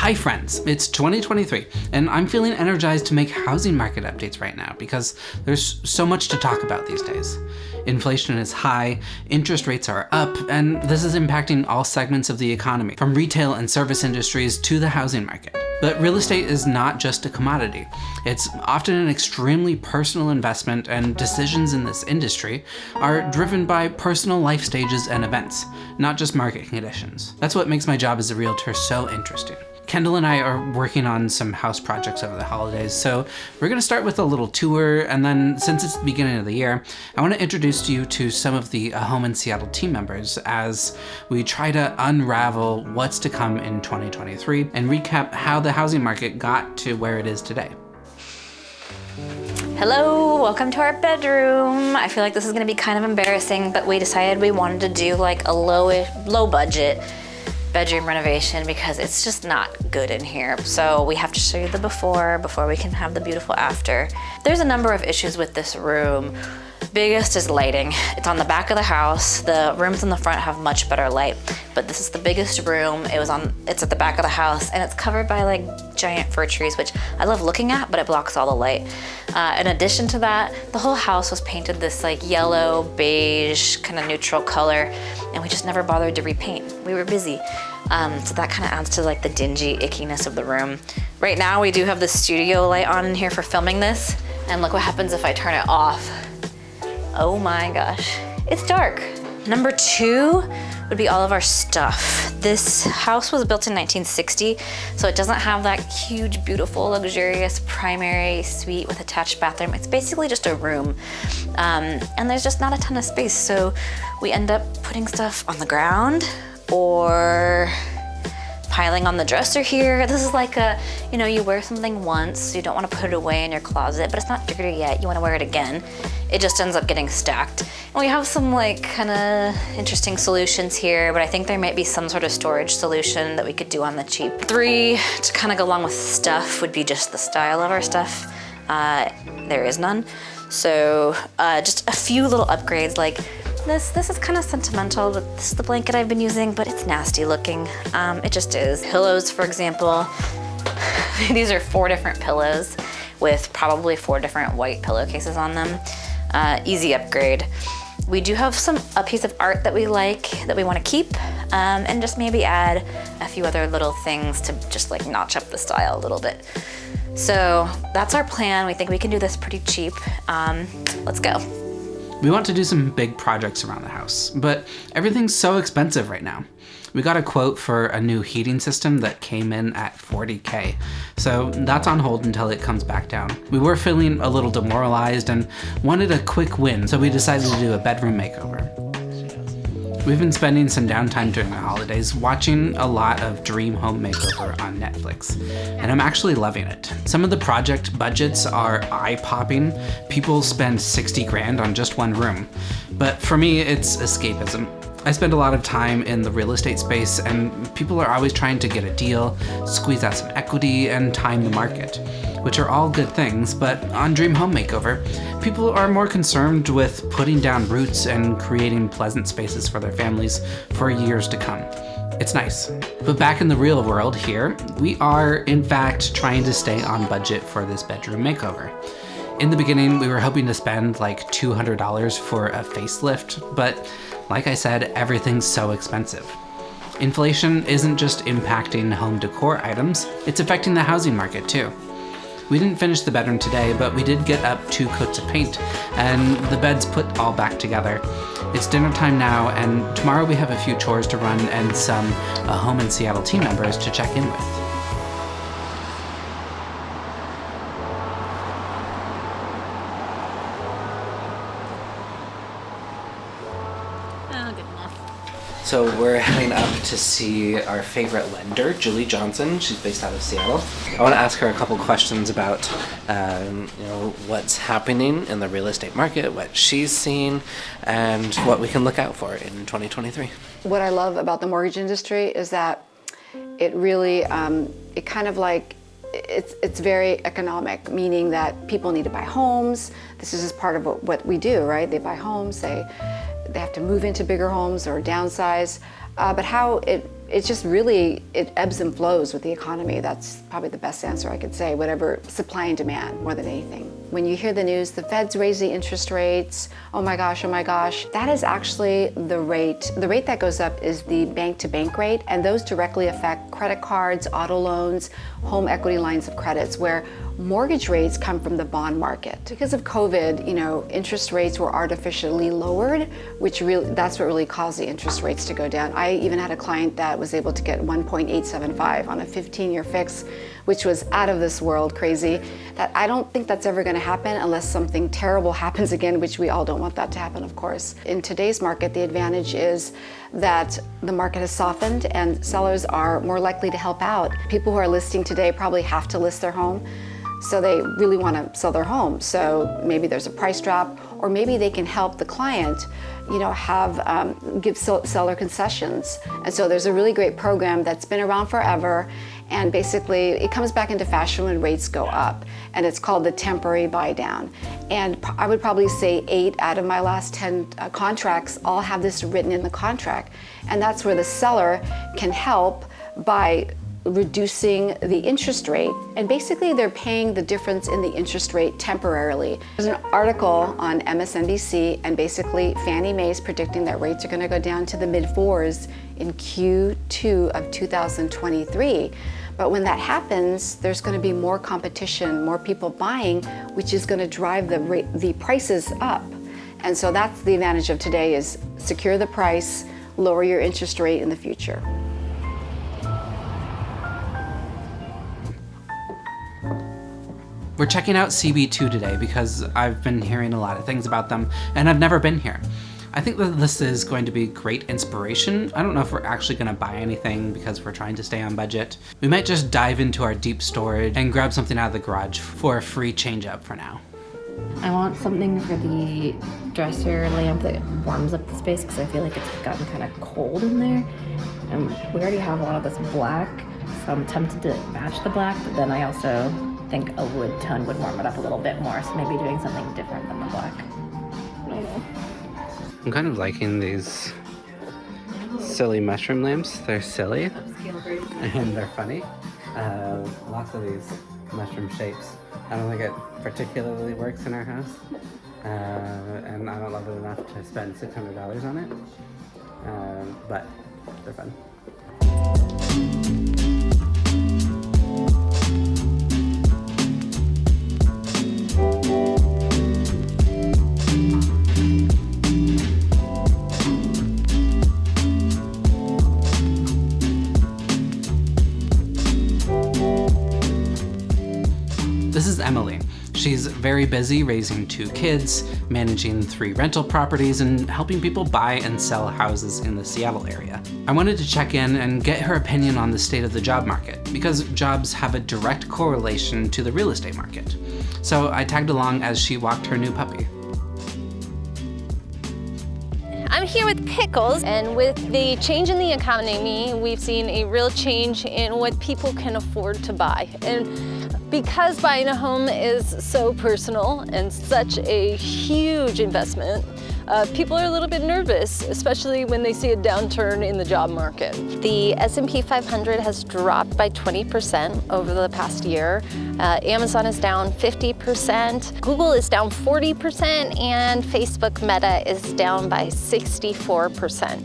Hi friends, it's 2023 and I'm feeling energized to make housing market updates right now because there's so much to talk about these days. Inflation is high, interest rates are up, and this is impacting all segments of the economy, from retail and service industries to the housing market. But real estate is not just a commodity. It's often an extremely personal investment, and decisions in this industry are driven by personal life stages and events, not just market conditions. That's what makes my job as a realtor so interesting. Kendall and I are working on some house projects over the holidays, so we're gonna start with a little tour, and then since it's the beginning of the year, I wanna introduce you to some of the Home in Seattle team members as we try to unravel what's to come in 2023 and recap how the housing market got to where it is today. Hello, welcome to our bedroom. I feel like this is gonna be kind of embarrassing, but we decided we wanted to do like a low budget bedroom renovation because it's just not good in here. So we have to show you the before we can have the beautiful after. There's a number of issues with this room. Biggest is lighting. It's on the back of the house. The rooms in the front have much better light, but this is the biggest room. It's at the back of the house, and it's covered by like giant fir trees, which I love looking at, but it blocks all the light. In addition to that, the whole house was painted this like yellow, beige, kind of neutral color, and we just never bothered to repaint. We were busy. So that kind of adds to like the dingy ickiness of the room. Right now we do have the studio light on in here for filming this, and look what happens if I turn it off. Oh my gosh, it's dark. Number 2 would be all of our stuff. This house was built in 1960, so it doesn't have that huge, beautiful, luxurious primary suite with attached bathroom. It's basically just a room, and there's just not a ton of space, so we end up putting stuff on the ground or piling on the dresser here. This is like you wear something once, so you don't want to put it away in your closet, but it's not dirty yet. You want to wear it again. It just ends up getting stacked. And we have some like kind of interesting solutions here, but I think there might be some sort of storage solution that we could do on the cheap. 3, to kind of go along with stuff, would be just the style of our stuff. There is none. So just a few little upgrades, like this is kind of sentimental, but this is the blanket I've been using, but it's nasty looking. It just is. Pillows, for example. These are 4 different pillows with probably 4 different white pillowcases on them. Easy upgrade. We do have a piece of art that we like, that we want to keep, and just maybe add a few other little things to just like notch up the style a little bit. So that's our plan. We think we can do this pretty cheap. Let's go. We want to do some big projects around the house, but everything's so expensive right now. We got a quote for a new heating system that came in at $40K, so that's on hold until it comes back down. We were feeling a little demoralized and wanted a quick win, so we decided to do a bedroom makeover. We've been spending some downtime during the holidays watching a lot of Dream Home Makeover on Netflix, and I'm actually loving it. Some of the project budgets are eye-popping. People spend 60 grand on just one room, but for me, it's escapism. I spend a lot of time in the real estate space, and people are always trying to get a deal, squeeze out some equity, and time the market, which are all good things, but on Dream Home Makeover, people are more concerned with putting down roots and creating pleasant spaces for their families for years to come. It's nice. But back in the real world here, we are, in fact, trying to stay on budget for this bedroom makeover. In the beginning, we were hoping to spend like $200 for a facelift, but like I said, everything's so expensive. Inflation isn't just impacting home decor items, it's affecting the housing market too. We didn't finish the bedroom today, but we did get up 2 coats of paint, and the bed's put all back together. It's dinner time now, and tomorrow we have a few chores to run and some Home in Seattle team members to check in with. So we're heading up to see our favorite lender, Julie Johnson. She's based out of Seattle. I want to ask her a couple questions about, what's happening in the real estate market, what she's seen, and what we can look out for in 2023. What I love about the mortgage industry is that it really, it kind of like, it's very economic, meaning that people need to buy homes. This is just part of what we do, right? They buy homes, they have to move into bigger homes or downsize. But how it It's just really, it ebbs and flows with the economy. That's probably the best answer I could say, whatever, supply and demand more than anything. When you hear the news, the Fed's raising interest rates, oh my gosh, that is actually the rate. The rate that goes up is the bank-to-bank rate, and those directly affect credit cards, auto loans, home equity lines of credits, where mortgage rates come from the bond market. Because of COVID, interest rates were artificially lowered, that's what really caused the interest rates to go down. I even had a client that was able to get 1.875 on a 15-year fix, which was out of this world crazy. That I don't think that's ever going to happen unless something terrible happens again, which we all don't want that to happen, of course. In today's market, the advantage is that the market has softened and sellers are more likely to help out. People who are listing today probably have to list their home, so they really want to sell their home. So maybe there's a price drop, or maybe they can help the client, give seller concessions. And so there's a really great program that's been around forever, and basically it comes back into fashion when rates go up, and it's called the temporary buy down. And I would probably say 8 out of my last 10 contracts all have this written in the contract, and that's where the seller can help by reducing the interest rate, and basically they're paying the difference in the interest rate temporarily. There's an article on MSNBC, and basically Fannie Mae is predicting that rates are going to go down to the mid-4s in Q2 of 2023. But when that happens, there's going to be more competition, more people buying, which is going to drive the prices up. And so that's the advantage of today, is secure the price, lower your interest rate in the future. We're checking out CB2 today because I've been hearing a lot of things about them, and I've never been here. I think that this is going to be great inspiration. I don't know if we're actually going to buy anything because we're trying to stay on budget. We might just dive into our deep storage and grab something out of the garage for a free change-up for now. I want something for the dresser lamp that warms up the space, because I feel like it's gotten kind of cold in there. And we already have a lot of this black, so I'm tempted to match the black, but then I also think a wood tone would warm it up a little bit more, so maybe doing something different than the black. I don't know. I'm kind of liking these silly mushroom lamps. They're silly and they're funny. Lots of these mushroom shapes. I don't think it particularly works in our house, and I don't love it enough to spend $600 on it, but they're fun. This is Emily. She's very busy raising 2 kids, managing 3 rental properties, and helping people buy and sell houses in the Seattle area. I wanted to check in and get her opinion on the state of the job market, because jobs have a direct correlation to the real estate market. So I tagged along as she walked her new puppy. I'm here with Pickles, and with the change in the economy, we've seen a real change in what people can afford to buy. And because buying a home is so personal and such a huge investment, people are a little bit nervous, especially when they see a downturn in the job market. The S&P 500 has dropped by 20% over the past year. Amazon is down 50%. Google is down 40%, and Facebook Meta is down by 64%.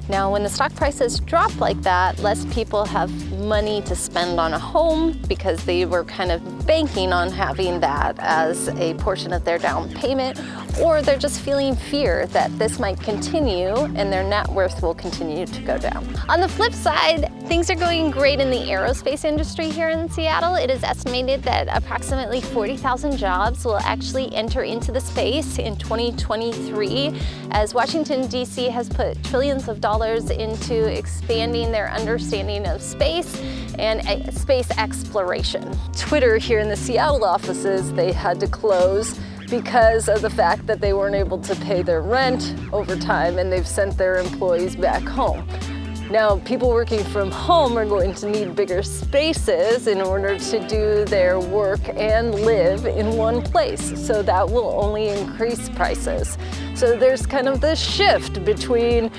Now, when the stock prices drop like that, less people have money to spend on a home because they were kind of banking on having that as a portion of their down payment, or they're just feeling fear that this might continue and their net worth will continue to go down. On the flip side, things are going great in the aerospace industry here in Seattle. It is estimated that approximately 40,000 jobs will actually enter into the space in 2023, as Washington, D.C. has put trillions of dollars into expanding their understanding of space and space exploration. Twitter here in the Seattle offices, they had to close because of the fact that they weren't able to pay their rent over time, and they've sent their employees back home. Now, people working from home are going to need bigger spaces in order to do their work and live in one place, so that will only increase prices. So there's kind of this shift between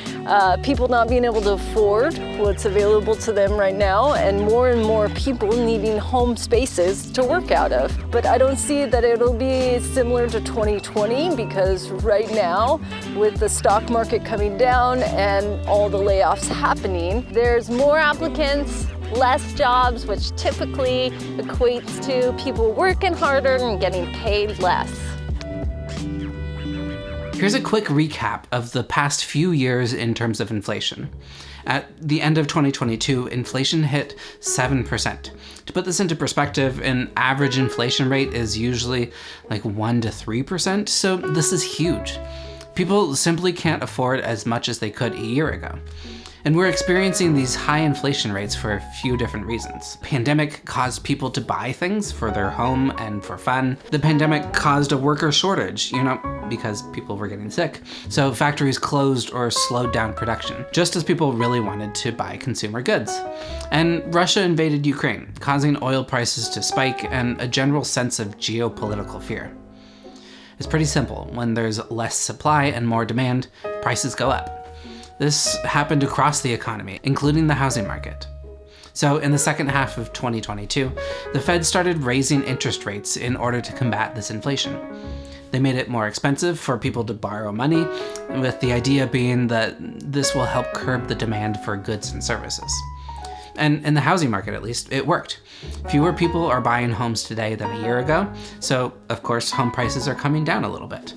people not being able to afford what's available to them right now and more people needing home spaces to work out of. But I don't see that it'll be similar to 2020 because right now, with the stock market coming down and all the layoffs happening, there's more applicants, less jobs, which typically equates to people working harder and getting paid less. Here's a quick recap of the past few years in terms of inflation. At the end of 2022, inflation hit 7%. To put this into perspective, an average inflation rate is usually like 1 to 3%, so this is huge. People simply can't afford as much as they could a year ago. And we're experiencing these high inflation rates for a few different reasons. Pandemic caused people to buy things for their home and for fun. The pandemic caused a worker shortage, because people were getting sick. So factories closed or slowed down production, just as people really wanted to buy consumer goods. And Russia invaded Ukraine, causing oil prices to spike and a general sense of geopolitical fear. It's pretty simple. When there's less supply and more demand, prices go up. This happened across the economy, including the housing market. So in the second half of 2022, the Fed started raising interest rates in order to combat this inflation. They made it more expensive for people to borrow money, with the idea being that this will help curb the demand for goods and services. And in the housing market, at least, it worked. Fewer people are buying homes today than a year ago, so of course home prices are coming down a little bit.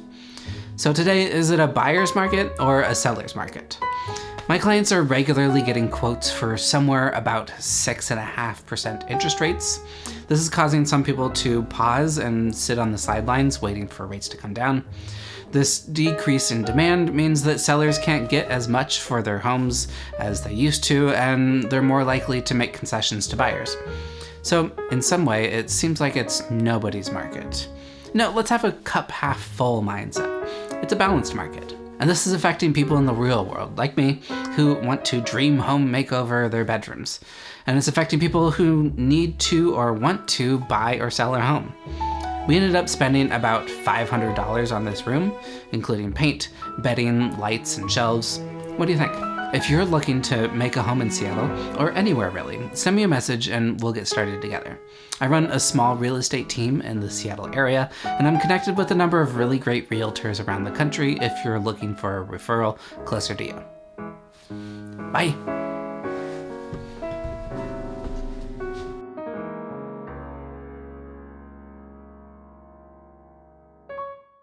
So today, is it a buyer's market or a seller's market? My clients are regularly getting quotes for somewhere about 6.5% interest rates. This is causing some people to pause and sit on the sidelines waiting for rates to come down. This decrease in demand means that sellers can't get as much for their homes as they used to, and they're more likely to make concessions to buyers. So in some way, it seems like it's nobody's market. No, let's have a cup half full mindset. It's a balanced market. And this is affecting people in the real world, like me, who want to dream home makeover their bedrooms. And it's affecting people who need to or want to buy or sell their home. We ended up spending about $500 on this room, including paint, bedding, lights, and shelves. What do you think? If you're looking to make a home in Seattle, or anywhere really, send me a message and we'll get started together. I run a small real estate team in the Seattle area, and I'm connected with a number of really great realtors around the country if you're looking for a referral closer to you. Bye.